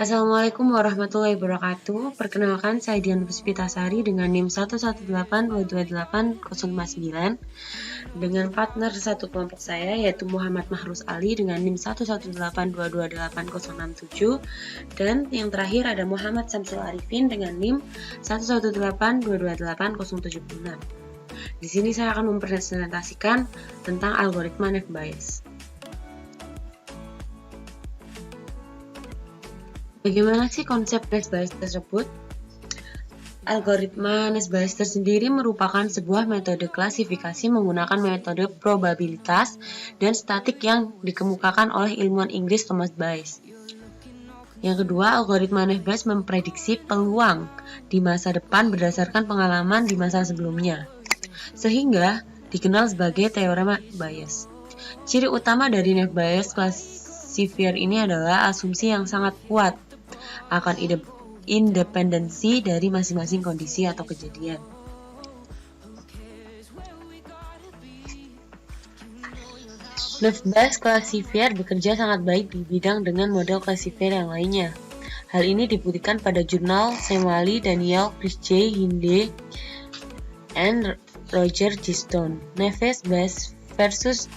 Assalamualaikum warahmatullahi wabarakatuh. Perkenalkan, saya Dian Puspitasari dengan NIM 118228059 dengan partner satu kelompok saya yaitu Muhammad Mahrus Ali dengan NIM 118228067 dan yang terakhir ada Muhammad Samsul Arifin dengan NIM 118228076. Di sini saya akan mempresentasikan tentang algoritma Naive Bayes. Bagaimana sih konsep Naive Bayes tersebut? Algoritma Naive Bayes tersendiri merupakan sebuah metode klasifikasi menggunakan metode probabilitas dan statik yang dikemukakan oleh ilmuwan Inggris Thomas Bayes. Yang kedua, algoritma Naive Bayes memprediksi peluang di masa depan berdasarkan pengalaman di masa sebelumnya, sehingga dikenal sebagai teorema Bayes. Ciri utama dari Naive Bayes classifier ini adalah asumsi yang sangat kuat akan independensi dari masing-masing kondisi atau kejadian. Naive Bayes classifier bekerja sangat baik di bidang dengan model classifier yang lainnya. Hal ini dibuktikan pada jurnal Semwali, Daniel, Chris J. Hinde, and Roger G. Stone. Naive Bayes versus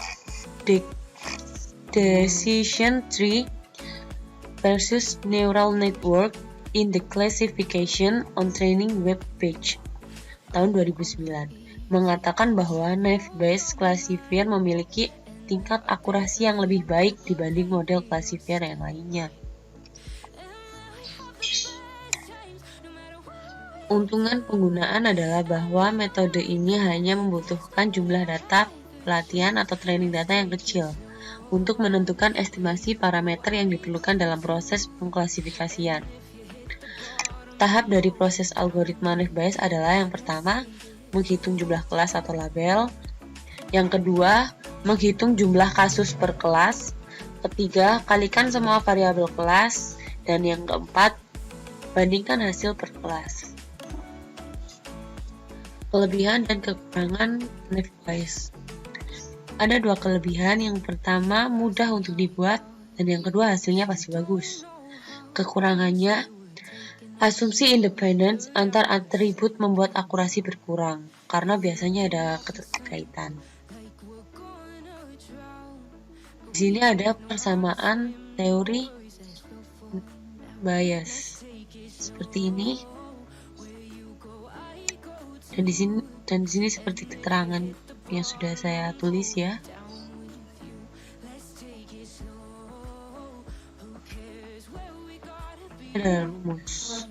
decision tree versus neural network in the classification on training web page tahun 2009 mengatakan bahwa Naive Bayes classifier memiliki tingkat akurasi yang lebih baik dibanding model classifier yang lainnya. Untungan penggunaan adalah bahwa metode ini hanya membutuhkan jumlah data pelatihan atau training data yang kecil untuk menentukan estimasi parameter yang diperlukan dalam proses pengklasifikasian. Tahap dari proses algoritma Naive Bayes adalah yang pertama, menghitung jumlah kelas atau label. Yang kedua, menghitung jumlah kasus per kelas. Ketiga, kalikan semua variabel kelas. Dan yang keempat, bandingkan hasil per kelas. Kelebihan dan kekurangan Naive Bayes. Ada dua kelebihan, yang pertama mudah untuk dibuat, dan yang kedua hasilnya pasti bagus. Kekurangannya, asumsi independence antar atribut membuat akurasi berkurang, karena biasanya ada keterkaitan. Di sini ada persamaan teori Bayes seperti ini, dan di sini seperti keterangan yang sudah saya tulis ya. Ada rumus.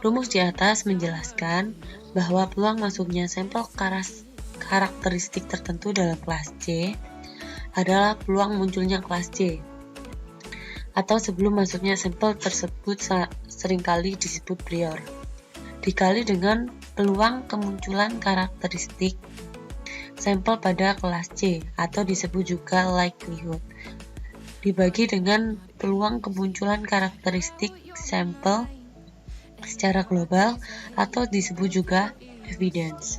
Rumus di atas menjelaskan bahwa peluang masuknya sampel karakteristik tertentu dalam kelas C adalah peluang munculnya kelas C, atau sebelum masuknya sampel tersebut seringkali disebut prior, dikali dengan peluang kemunculan karakteristik sampel pada kelas C, atau disebut juga likelihood, dibagi dengan peluang kemunculan karakteristik sampel secara global, atau disebut juga evidence.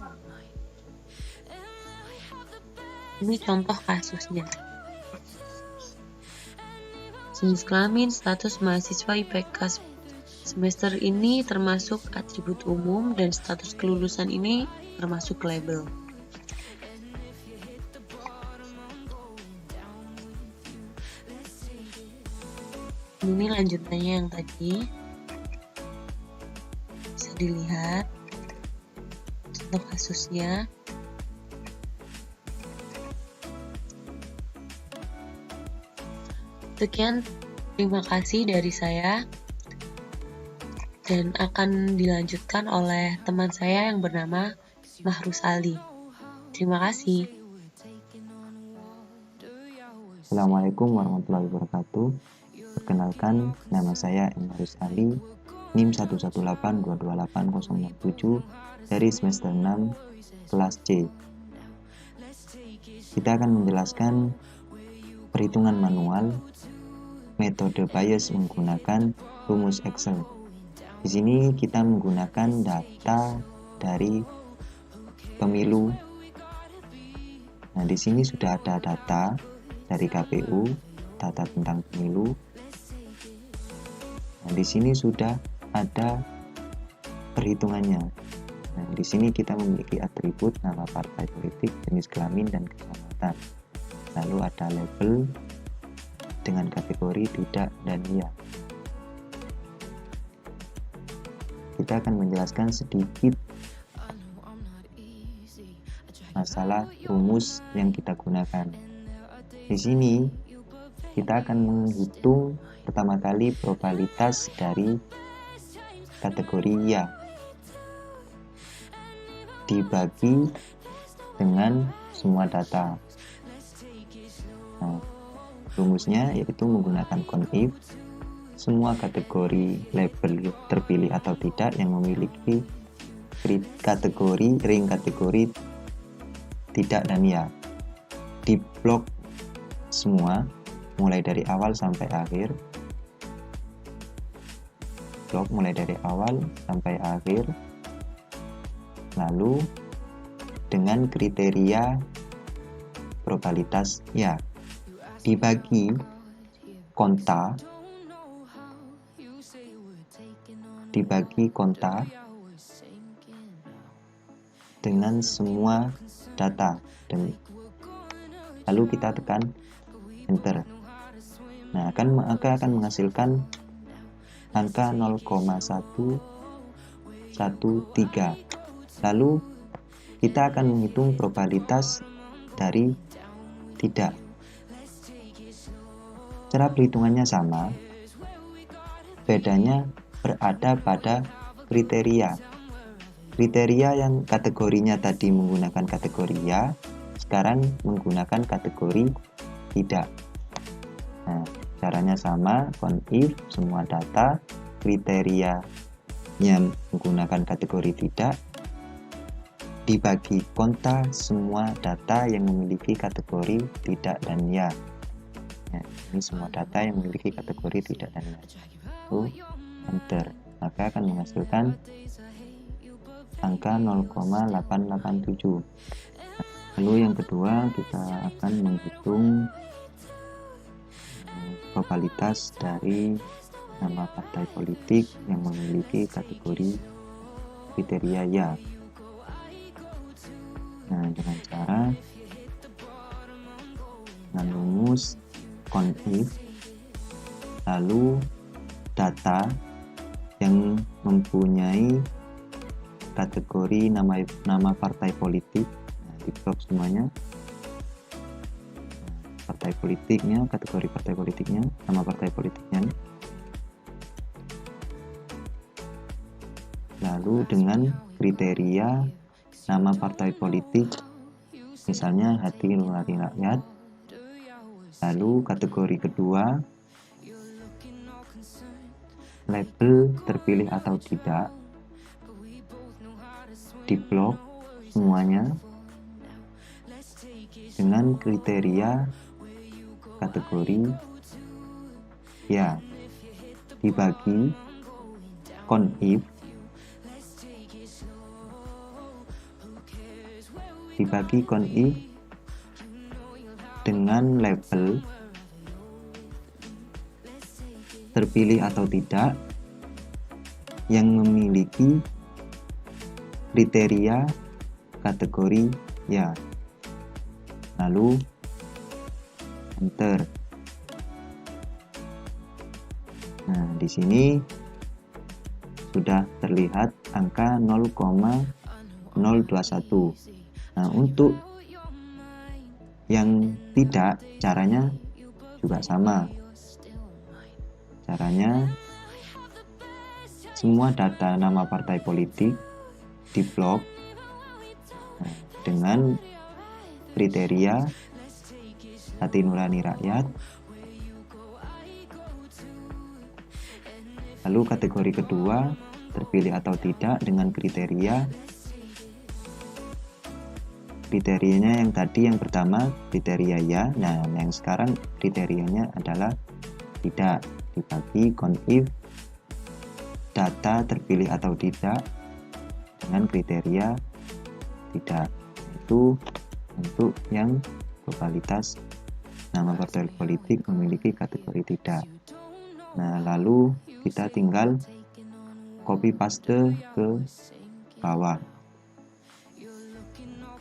Ini contoh kasusnya. Jenis kelamin, status mahasiswa IPK semester ini termasuk atribut umum, dan status kelulusan ini termasuk label. Ini lanjutannya yang tadi bisa dilihat contoh kasusnya. Sekian, terima kasih dari saya, dan akan dilanjutkan oleh teman saya yang bernama Mahrus Ali. Terima kasih. Assalamualaikum warahmatullahi wabarakatuh. Perkenalkan, nama saya Mahrus Ali, NIM 118228067 dari semester 6 kelas C. Kita akan menjelaskan perhitungan manual metode Bayes menggunakan rumus Excel. Di sini kita menggunakan data dari pemilu. Nah, di sini sudah ada data dari KPU, data tentang pemilu. Nah, di sini sudah ada perhitungannya. Nah, di sini kita memiliki atribut nama partai politik, jenis kelamin, dan kecamatan. Lalu ada label dengan kategori tidak dan iya. Kita akan menjelaskan sedikit masalah rumus yang kita gunakan. Di sini kita akan menghitung pertama kali probabilitas dari kategori iya dibagi dengan semua data. Nah, rumusnya yaitu menggunakan CONIF semua kategori label terpilih atau tidak yang memiliki ring kategori tidak dan ya diblok semua mulai dari awal sampai akhir. Blok mulai dari awal sampai akhir. Lalu dengan kriteria probabilitas ya dibagi konta dengan semua data dan lalu kita tekan enter. Nah, maka akan menghasilkan angka 0,113. Lalu kita akan menghitung probabilitas dari tidak. Cara perhitungannya sama, bedanya berada pada kriteria. Kriteria yang kategorinya tadi menggunakan kategori ya, sekarang menggunakan kategori tidak. Nah, caranya sama, CONIF semua data, kriterianya menggunakan kategori tidak, dibagi konta semua data yang memiliki kategori tidak dan ya. Nah, ini semua data yang memiliki kategori tidak dan ya. Enter. Maka akan menghasilkan angka 0,887. Lalu yang kedua kita akan menghitung probabilitas dari nama partai politik yang memiliki kategori kriteria ya. Nah, dengan cara dengan rumus CONIF lalu data yang mempunyai kategori nama partai politik, nah, diblok semuanya. Partai politiknya, kategori partai politiknya, nama partai politiknya. Lalu dengan kriteria nama partai politik, misalnya Hati Nurani Rakyat. Lalu kategori kedua, label terpilih atau tidak, diblok semuanya dengan kriteria kategori ya, dibagi CONIF dengan label terpilih atau tidak yang memiliki kriteria kategori ya. Lalu enter. Nah, di sini sudah terlihat angka 0,021. Nah, untuk yang tidak, caranya juga sama. Caranya semua data nama partai politik diblok dengan kriteria Hati Nurani Rakyat. Lalu kategori kedua terpilih atau tidak dengan kriterianya yang tadi yang pertama kriteria ya. Nah, yang sekarang kriterianya adalah tidak, dibagi CONIF data terpilih atau tidak dengan kriteria tidak. Itu untuk yang probabilitas nama partai politik memiliki kategori tidak. Nah, lalu kita tinggal copy paste ke bawah.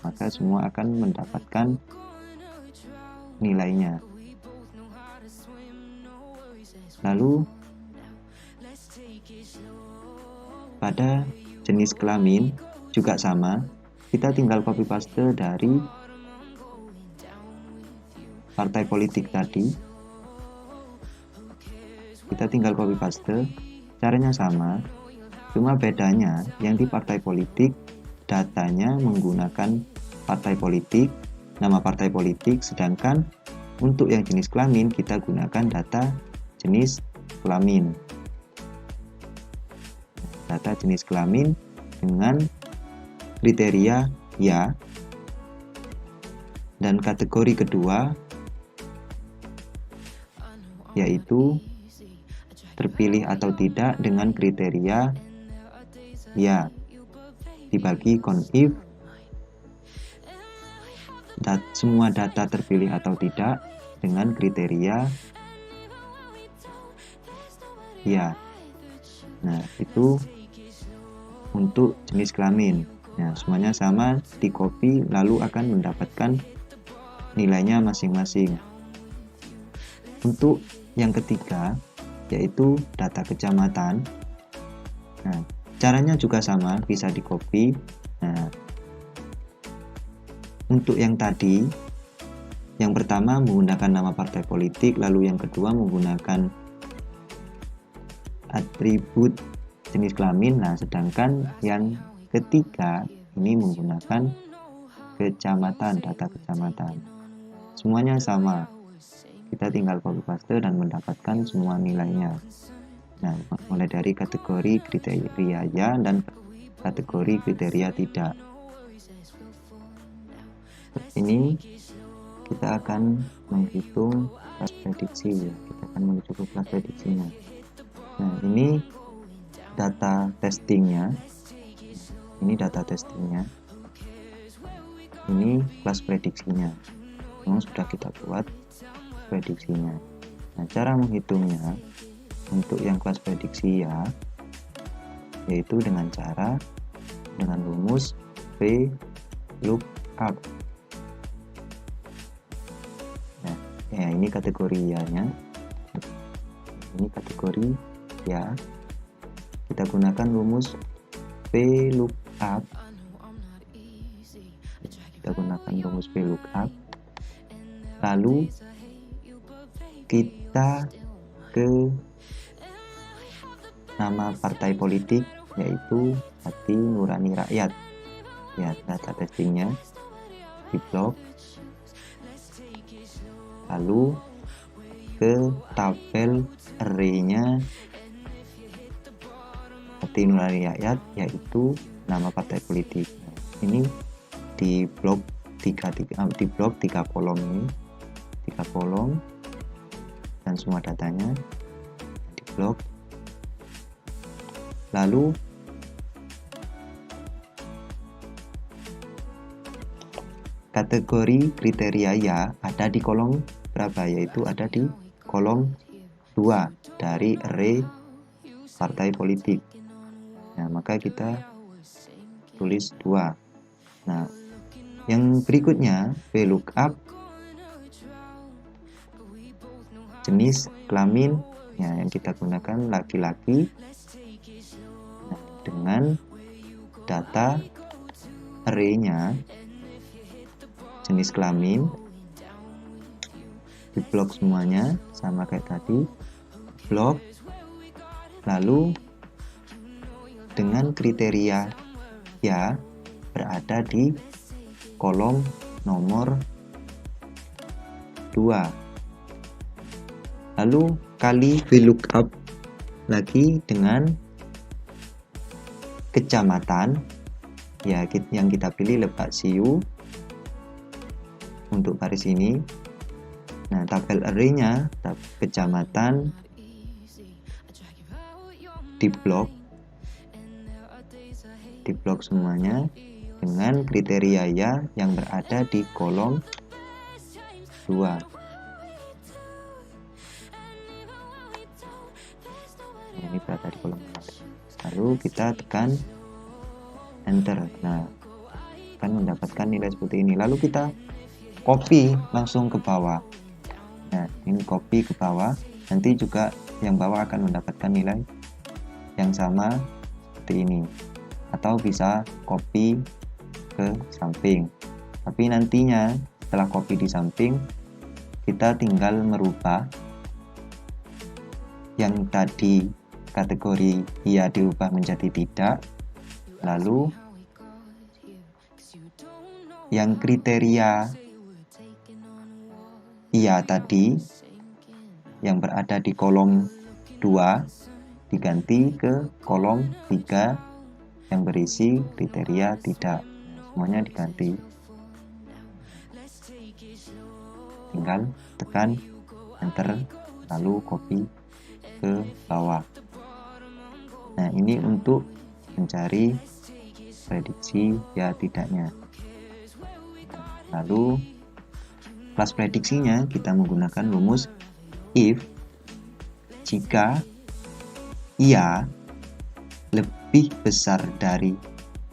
Maka semua akan mendapatkan nilainya. Lalu pada jenis kelamin juga sama, kita tinggal copy paste dari partai politik tadi. Kita tinggal copy paste, caranya sama, cuma bedanya yang di partai politik datanya menggunakan partai politik, nama partai politik, sedangkan untuk yang jenis kelamin kita gunakan data jenis kelamin. Data jenis kelamin dengan kriteria ya, dan kategori kedua yaitu terpilih atau tidak dengan kriteria ya, dibagi conif semua data terpilih atau tidak dengan kriteria ya. Nah, itu untuk jenis kelamin. Nah, semuanya sama, di copy lalu akan mendapatkan nilainya masing-masing. Untuk yang ketiga yaitu data kecamatan. Nah, caranya juga sama, bisa di copy. Nah, untuk yang tadi, yang pertama menggunakan nama partai politik, lalu yang kedua menggunakan atribut jenis kelamin. Nah, sedangkan yang ketiga ini menggunakan kecamatan, data kecamatan. Semuanya sama, kita tinggal copy paste dan mendapatkan semua nilainya. Nah, mulai dari kategori kriteria ya dan kategori kriteria tidak. Ini kita akan menghitung kelas prediksi ya. Kita akan menuju ke kelas prediksinya. Nah, ini data testingnya. Ini data testingnya. Ini kelas prediksinya. Memang sudah kita buat prediksinya. Nah, cara menghitungnya untuk yang kelas prediksi ya, yaitu dengan rumus VLOOKUP. Nah, ya ini kategori ya-nya. Ini kategori ya. Kita gunakan rumus VLOOKUP. Kita gunakan rumus VLOOKUP. Lalu kita ke nama partai politik yaitu Hati Nurani Rakyat. Ya, data testingnya di blok. Lalu ke tabel array-nya Hati Nurani Rakyat yaitu nama partai politik. Ini di blok 3 kolom ini. 3 kolom dan semua datanya di blok. Lalu kategori kriteria ya ada di kolom berapa, yaitu ada di kolom 2 dari array partai politik. Nah, maka kita tulis 2. Nah, yang berikutnya VLOOKUP jenis kelamin ya, yang kita gunakan laki-laki. Nah, dengan data array-nya jenis kelamin di blok semuanya sama kayak tadi, blok. Lalu dengan kriteria ya berada di kolom nomor 2. Lalu kali VLOOKUP lagi dengan kecamatan ya, yang kita pilih Lebak Siu untuk garis ini. Nah, tabel array-nya kecamatan di blok semuanya. dengan kriteria ya yang berada di kolom 2. Ini berada di kolom 2. Lalu kita tekan enter. Nah, akan mendapatkan nilai seperti ini. Lalu kita copy langsung ke bawah. Nah, ini copy ke bawah. Nanti juga yang bawah akan mendapatkan nilai yang sama seperti ini. Atau bisa copy ke samping. Tapi nantinya setelah copy di samping, kita tinggal merubah yang tadi kategori iya diubah menjadi tidak. Lalu yang kriteria iya tadi yang berada di kolom 2 diganti ke kolom 3 yang berisi kriteria tidak. Semuanya diganti. Tinggal tekan enter lalu copy ke bawah. Nah, ini untuk mencari prediksi ya tidaknya. Lalu kelas prediksinya kita menggunakan rumus if jika iya lebih besar dari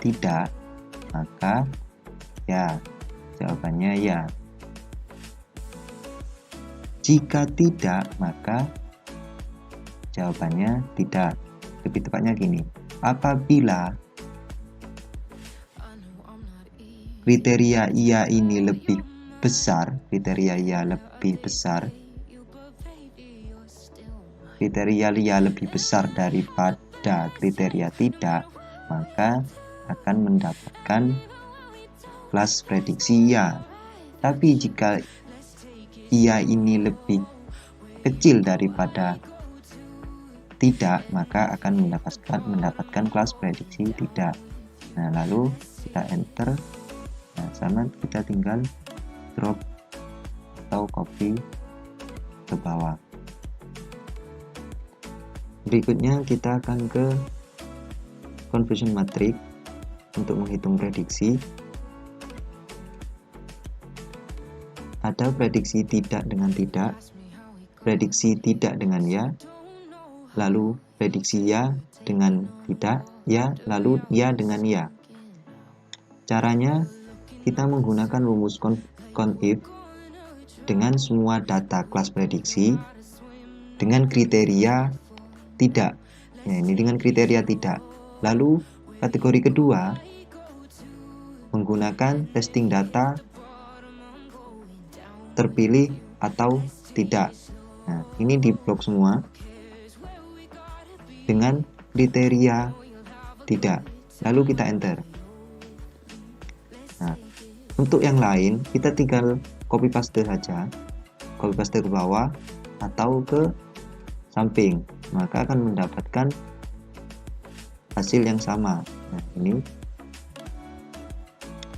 tidak, maka ya, jawabannya ya. Jika tidak, maka jawabannya tidak. Lebih tepatnya gini, apabila kriteria iya ini lebih besar, kriteria iya lebih besar daripada kriteria tidak, maka akan mendapatkan kelas prediksi iya. Tapi jika iya ini lebih kecil daripada tidak, maka akan mendapatkan kelas prediksi tidak. Nah, lalu kita enter. Nah, sama kita tinggal drop atau copy ke bawah. Berikutnya kita akan ke conversion matrix untuk menghitung prediksi. Ada prediksi tidak dengan tidak, prediksi tidak dengan ya, lalu prediksi ya dengan tidak, ya, lalu ya dengan ya. Caranya kita menggunakan rumus conif dengan semua data kelas prediksi dengan kriteria tidak. Ya, ini dengan kriteria tidak. Lalu kategori kedua menggunakan testing data terpilih atau tidak. Nah, ini di blok semua dengan kriteria tidak. Lalu kita enter. Nah, untuk yang lain kita tinggal copy paste saja. Copy paste ke bawah atau ke samping, maka akan mendapatkan hasil yang sama. Nah, ini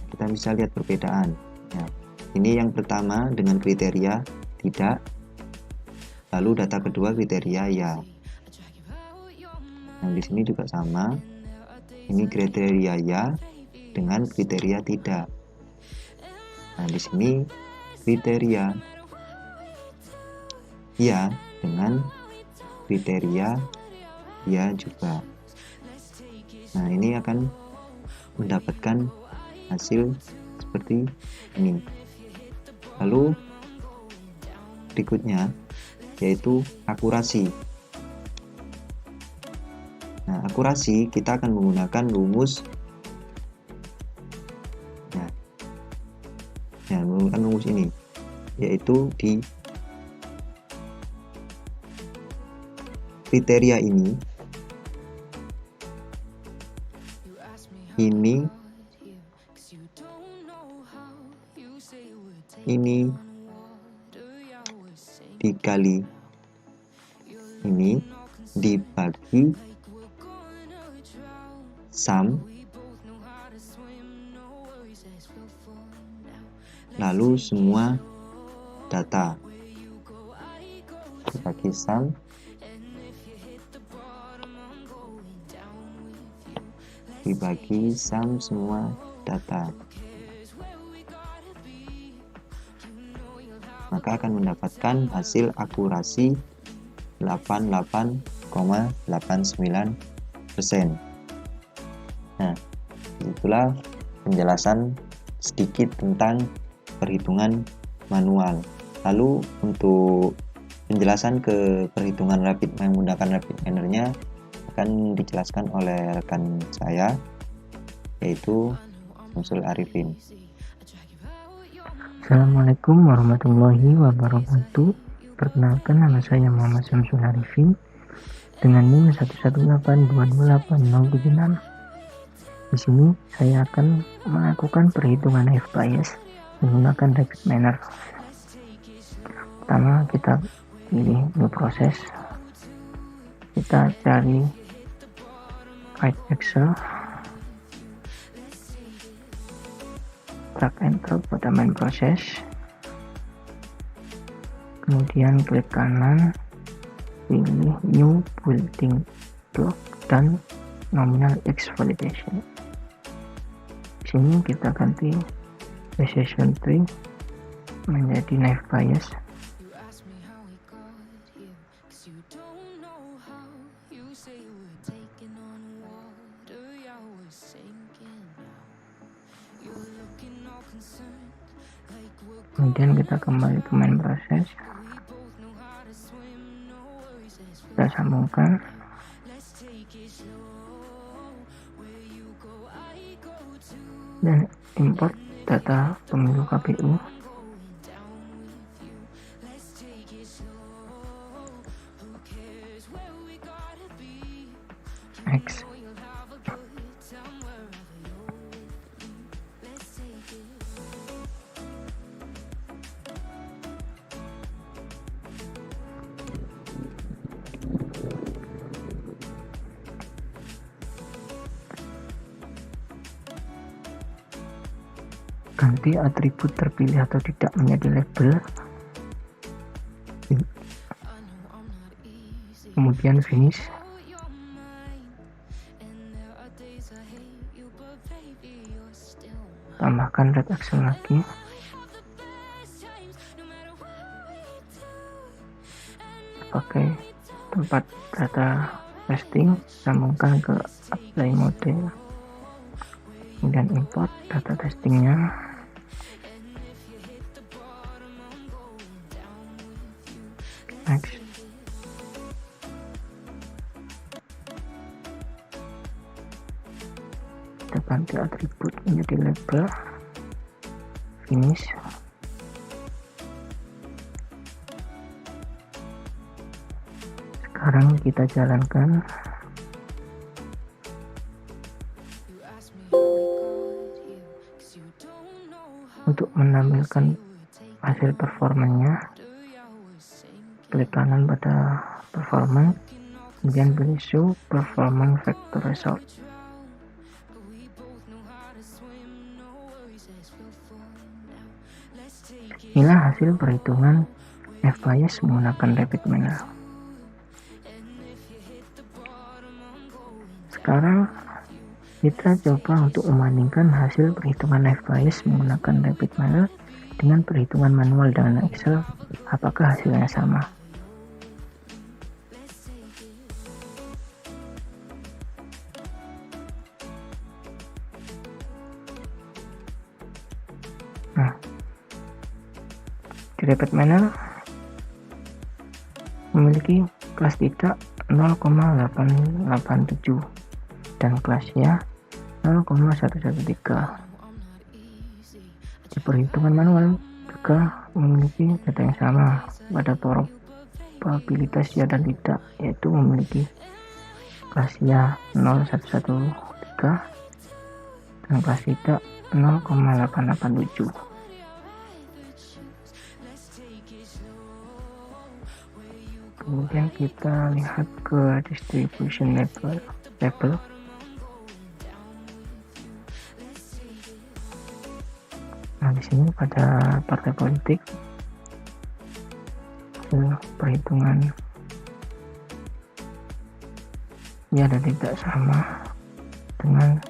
kita bisa lihat perbedaan. Nah, ini yang pertama dengan kriteria tidak, lalu data kedua kriteria ya. Nah, di sini juga sama. Ini kriteria ya dengan kriteria tidak. Nah, di sini kriteria ya dengan kriteria ya juga. Nah, ini akan mendapatkan hasil seperti ini. Lalu berikutnya yaitu akurasi. Nah, akurasi kita akan menggunakan rumus menggunakan rumus ini, yaitu di kriteria ini dikali ini dibagi sum, lalu semua data dibagi sum, dibagi sum semua data, maka akan mendapatkan hasil akurasi 88,89%. Nah, itulah penjelasan sedikit tentang perhitungan manual. Lalu untuk penjelasan ke perhitungan rapid menggunakan rapid miner-nya akan dijelaskan oleh rekan saya, yaitu Syamsul Arifin. Assalamualaikum warahmatullahi wabarakatuh. Perkenalkan, nama saya Muhammad Syamsul Arifin dengan NIM 118228076. Di sini saya akan melakukan perhitungan F-bias menggunakan rapid miner. Pertama, kita pilih new process. Kita cari write Excel, drag and drop pada main proses, kemudian klik kanan, pilih new building block dan nominal X validation. Di sini kita ganti precision tree menjadi knife bias. Kemudian kita kembali ke main proses, kita sambungkan, dan import data pemilu KPU. Next. Ganti atribut terpilih atau tidak menjadi label, kemudian finish. Tambahkan red action lagi, pakai tempat data testing, sambungkan ke apply mode, kemudian import data testingnya. Next. Kita ganti atribut menjadi label, finish. Sekarang kita jalankan. Untuk menampilkan hasil performanya, klik kanan pada performance, kemudian pilih show performance vector result. Inilah hasil perhitungan F-bias menggunakan rapid miner. Sekarang kita coba untuk membandingkan hasil perhitungan F-bias menggunakan rapid miner dengan perhitungan manual dengan Excel. Apakah hasilnya sama? Nah, di rapid miner memiliki kelas tidak 0,887 dan kelasnya 0,113. Di perhitungan manual juga memiliki data yang sama pada probabilitas ya dan tidak, yaitu memiliki kelasnya 0,113 dan kelas tidak 0,887. Kemudian kita lihat ke distribution level. Nah, di sini pada partai politik perhitungan ya dan tidak sama dengan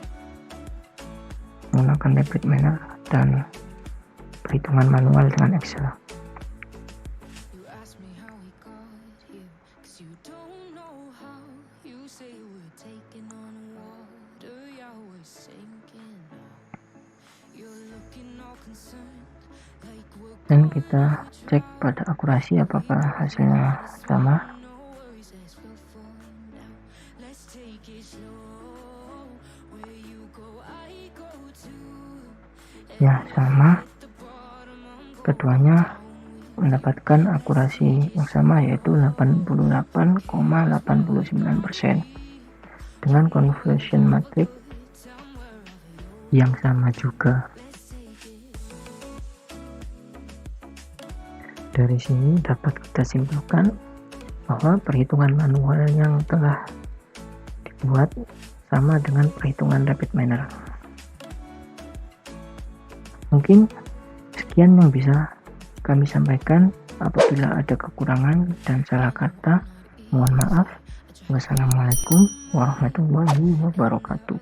menggunakan rapid manner dan perhitungan manual dengan Excel. Dan kita cek pada akurasi apakah hasilnya sama. Ya, sama. Keduanya mendapatkan akurasi yang sama, yaitu 88,89% dengan conversion matrix yang sama juga. Dari sini dapat kita simpulkan bahwa perhitungan manual yang telah dibuat sama dengan perhitungan rapid manner. Mungkin sekian yang bisa kami sampaikan. Apabila ada kekurangan dan salah kata, mohon maaf. Wassalamualaikum warahmatullahi wabarakatuh.